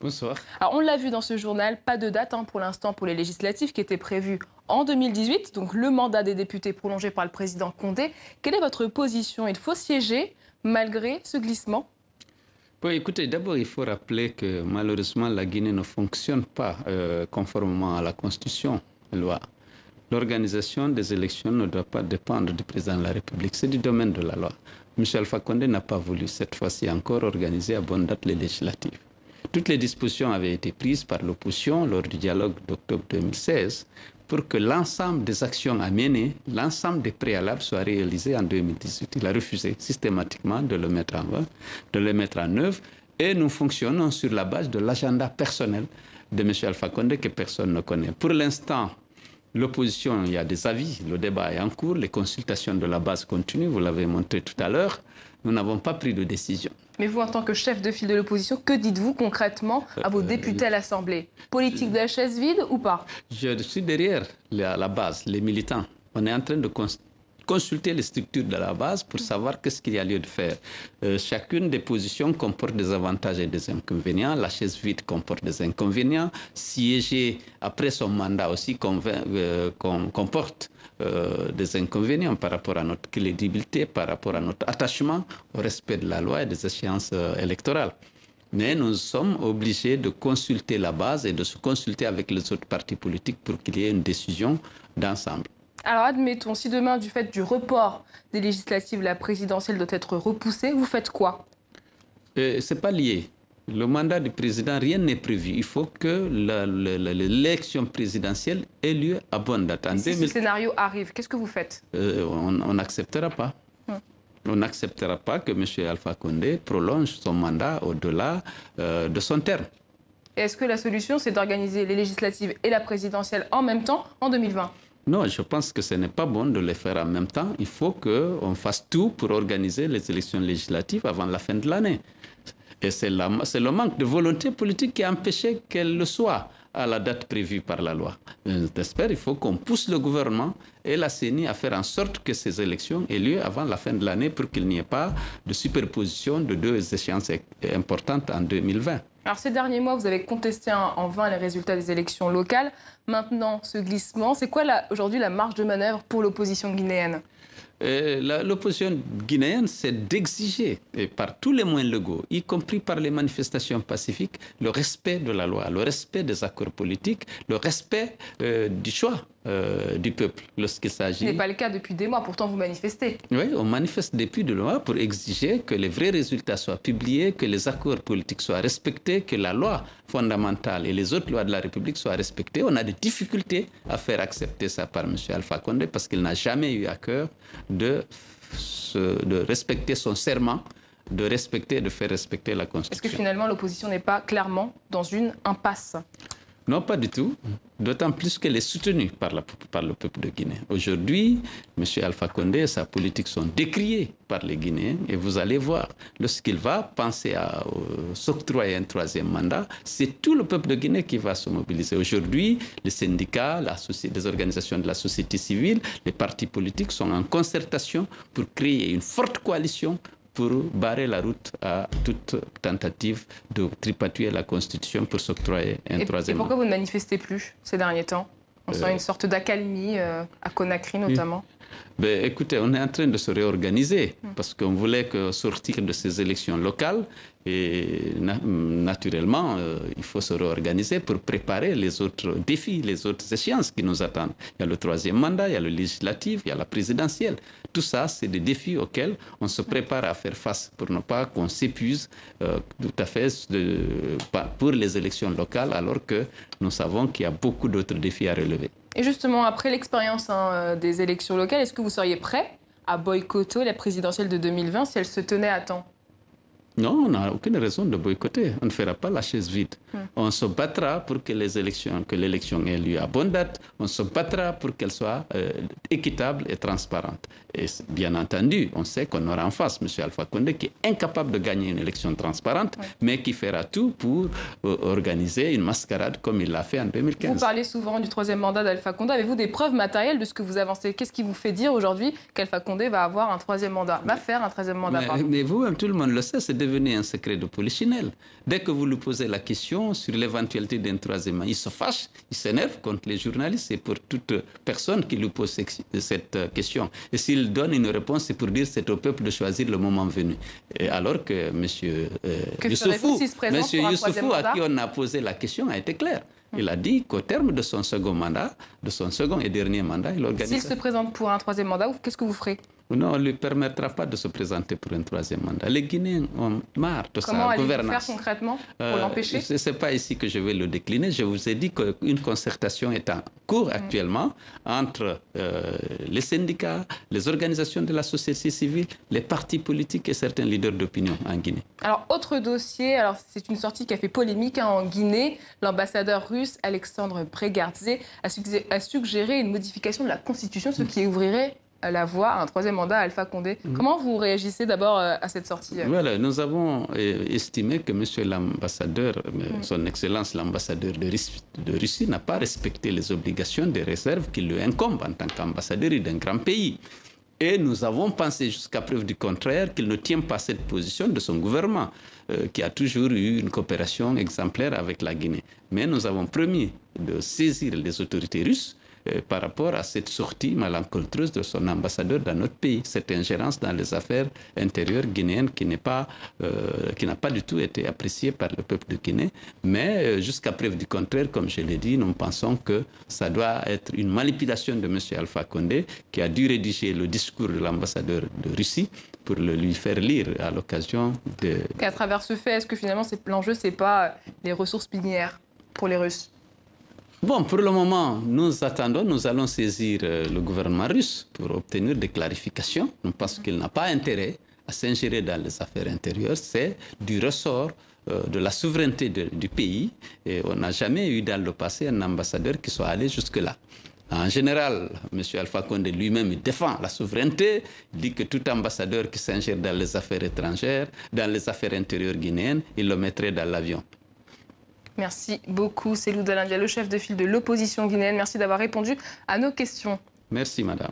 Bonsoir. Alors, on l'a vu dans ce journal, pas de date pour l'instant pour les législatives qui étaient prévues en 2018, donc le mandat des députés prolongé par le président Condé. Quelle est votre position? Il faut siéger malgré ce glissement? Bon, écoutez, d'abord, il faut rappeler que malheureusement, la Guinée ne fonctionne pas conformément à la Constitution, loi. L'organisation des élections ne doit pas dépendre du président de la République, c'est du domaine de la loi. Michel Alpha Condé n'a pas voulu cette fois-ci encore organiser à bonne date les législatives. Toutes les dispositions avaient été prises par l'opposition lors du dialogue d'octobre 2016 pour que l'ensemble des actions à mener, l'ensemble des préalables soient réalisés en 2018. Il a refusé systématiquement de le mettre en œuvre et nous fonctionnons sur la base de l'agenda personnel de M. Alpha Condé que personne ne connaît. Pour l'instant, l'opposition, il y a des avis, le débat est en cours, les consultations de la base continuent, vous l'avez montré tout à l'heure. Nous n'avons pas pris de décision. Mais vous, en tant que chef de file de l'opposition, que dites-vous concrètement à vos députés à l'Assemblée? Politique de la chaise vide ou pas? Je suis derrière la base, les militants. On est en train de consulter les structures de la base pour savoir qu'est-ce qu'il y a lieu de faire. Chacune des positions comporte des avantages et des inconvénients. La chaise vide comporte des inconvénients. Siéger après son mandat aussi comporte des inconvénients par rapport à notre crédibilité, par rapport à notre attachement au respect de la loi et des échéances électorales. Mais nous sommes obligés de consulter la base et de se consulter avec les autres partis politiques pour qu'il y ait une décision d'ensemble. Alors admettons, si demain, du fait du report des législatives, la présidentielle doit être repoussée, vous faites quoi? Ce n'est pas lié. Le mandat du président, rien n'est prévu. Il faut que l'élection présidentielle ait lieu à bonne date. Si ce scénario arrive, qu'est-ce que vous faites? On n'acceptera pas. On n'acceptera pas que M. Alpha Condé prolonge son mandat au-delà de son terme. Est-ce que la solution, c'est d'organiser les législatives et la présidentielle en même temps en 2020? Non, je pense que ce n'est pas bon de les faire en même temps. Il faut qu'on fasse tout pour organiser les élections législatives avant la fin de l'année. Et c'est le manque de volonté politique qui a empêché qu'elle le soit à la date prévue par la loi. J'espère il faut qu'on pousse le gouvernement et la CENI à faire en sorte que ces élections aient lieu avant la fin de l'année pour qu'il n'y ait pas de superposition de deux échéances importantes en 2020. Alors ces derniers mois, vous avez contesté en vain les résultats des élections locales. Maintenant, ce glissement, c'est quoi aujourd'hui la marge de manœuvre pour l'opposition guinéenne? L'opposition guinéenne, c'est d'exiger par tous les moyens légaux, y compris par les manifestations pacifiques, le respect de la loi, le respect des accords politiques, le respect du choix du peuple lorsqu'il s'agit. Ce n'est pas le cas depuis des mois, pourtant vous manifestez. Oui, on manifeste depuis des mois pour exiger que les vrais résultats soient publiés, que les accords politiques soient respectés, que la loi fondamentale et les autres lois de la République soient respectées. On a des difficultés à faire accepter ça par M. Alpha Condé parce qu'il n'a jamais eu à cœur de respecter son serment, de respecter et de faire respecter la Constitution. Est-ce que finalement l'opposition n'est pas clairement dans une impasse? Non, pas du tout. D'autant plus qu'elle est soutenue par le peuple de Guinée. Aujourd'hui, M. Alpha Condé et sa politique sont décriés par les Guinéens. Et vous allez voir, lorsqu'il va penser à s'octroyer un troisième mandat, c'est tout le peuple de Guinée qui va se mobiliser. Aujourd'hui, les syndicats, les organisations de la société civile, les partis politiques sont en concertation pour créer une forte coalition pour barrer la route à toute tentative de tripatouiller la Constitution pour s'octroyer un troisième mandat. Et pourquoi vous ne manifestez plus ces derniers temps? On sent une sorte d'accalmie à Conakry notamment. Ben, écoutez, on est en train de se réorganiser parce qu'on voulait sortir de ces élections locales et naturellement, il faut se réorganiser pour préparer les autres défis, les autres échéances qui nous attendent. Il y a le troisième mandat, il y a le législatif, il y a la présidentielle. Tout ça, c'est des défis auxquels on se prépare à faire face pour ne pas qu'on s'épuise tout à fait pour les élections locales alors que nous savons qu'il y a beaucoup d'autres défis à relever. Et justement, après l'expérience des élections locales, est-ce que vous seriez prêt à boycotter la présidentielle de 2020 si elle se tenait à temps? Non, on n'a aucune raison de boycotter. On ne fera pas la chaise vide. On se battra pour que l'élection ait lieu à bonne date. On se battra pour qu'elle soit équitable et transparente. Et bien entendu, on sait qu'on aura en face M. Alpha Condé qui est incapable de gagner une élection transparente, mais qui fera tout pour organiser une mascarade comme il l'a fait en 2015. Vous parlez souvent du troisième mandat d'Alpha Condé. Avez-vous des preuves matérielles de ce que vous avancez? Qu'est-ce qui vous fait dire aujourd'hui qu'Alpha Condé va avoir un troisième mandat, va faire un troisième mandat? Mais vous, tout le monde le sait, c'est devenu devenu un secret de polichinelle. Dès que vous lui posez la question sur l'éventualité d'un troisième, il se fâche, il s'énerve contre les journalistes et pour toute personne qui lui pose cette question. Et s'il donne une réponse, c'est pour dire que c'est au peuple de choisir le moment venu. Et alors que M. Youssoufou, à qui on a posé la question, a été clair. Il a dit qu'au terme de son second mandat, de son second et dernier mandat, il organise... S'il se présente pour un troisième mandat, qu'est-ce que vous ferez? Non, on ne lui permettra pas de se présenter pour un troisième mandat. Les Guinéens ont marre de sa gouvernance. Comment allez-vous faire concrètement pour l'empêcher? Ce n'est pas ici que je vais le décliner. Je vous ai dit qu'une concertation est en cours actuellement entre les syndicats, les organisations de la société civile, les partis politiques et certains leaders d'opinion en Guinée. Alors, autre dossier, c'est une sortie qui a fait polémique en Guinée. L'ambassadeur russe Alexandre Bregardzé a suggéré une modification de la Constitution, ce qui ouvrirait la voie à un troisième mandat à Alpha Condé. Comment vous réagissez d'abord à cette sortie? Voilà, nous avons estimé que monsieur l'ambassadeur, son Excellence l'ambassadeur de Russie n'a pas respecté les obligations des réserves qui lui incombent en tant qu'ambassadeur d'un grand pays. Et nous avons pensé jusqu'à preuve du contraire qu'il ne tient pas cette position de son gouvernement, qui a toujours eu une coopération exemplaire avec la Guinée. Mais nous avons promis de saisir les autorités russes par rapport à cette sortie malencontreuse de son ambassadeur dans notre pays, cette ingérence dans les affaires intérieures guinéennes qui n'a pas du tout été appréciée par le peuple de Guinée. Mais jusqu'à preuve du contraire, comme je l'ai dit, nous pensons que ça doit être une manipulation de M. Alpha Condé qui a dû rédiger le discours de l'ambassadeur de Russie pour le lui faire lire à l'occasion de... Et à travers ce fait, est-ce que finalement l'enjeu, ce n'est pas les ressources minières pour les Russes? Bon, pour le moment, nous attendons, nous allons saisir le gouvernement russe pour obtenir des clarifications. Nous pensons qu'il n'a pas intérêt à s'ingérer dans les affaires intérieures. C'est du ressort de la souveraineté du pays. Et on n'a jamais eu dans le passé un ambassadeur qui soit allé jusque-là. En général, M. Alpha Condé lui-même défend la souveraineté, dit que tout ambassadeur qui s'ingère dans les affaires étrangères, dans les affaires intérieures guinéennes, il le mettrait dans l'avion. Merci beaucoup, Cellou Dalein Diallo, chef de file de l'opposition guinéenne. Merci d'avoir répondu à nos questions. Merci, madame.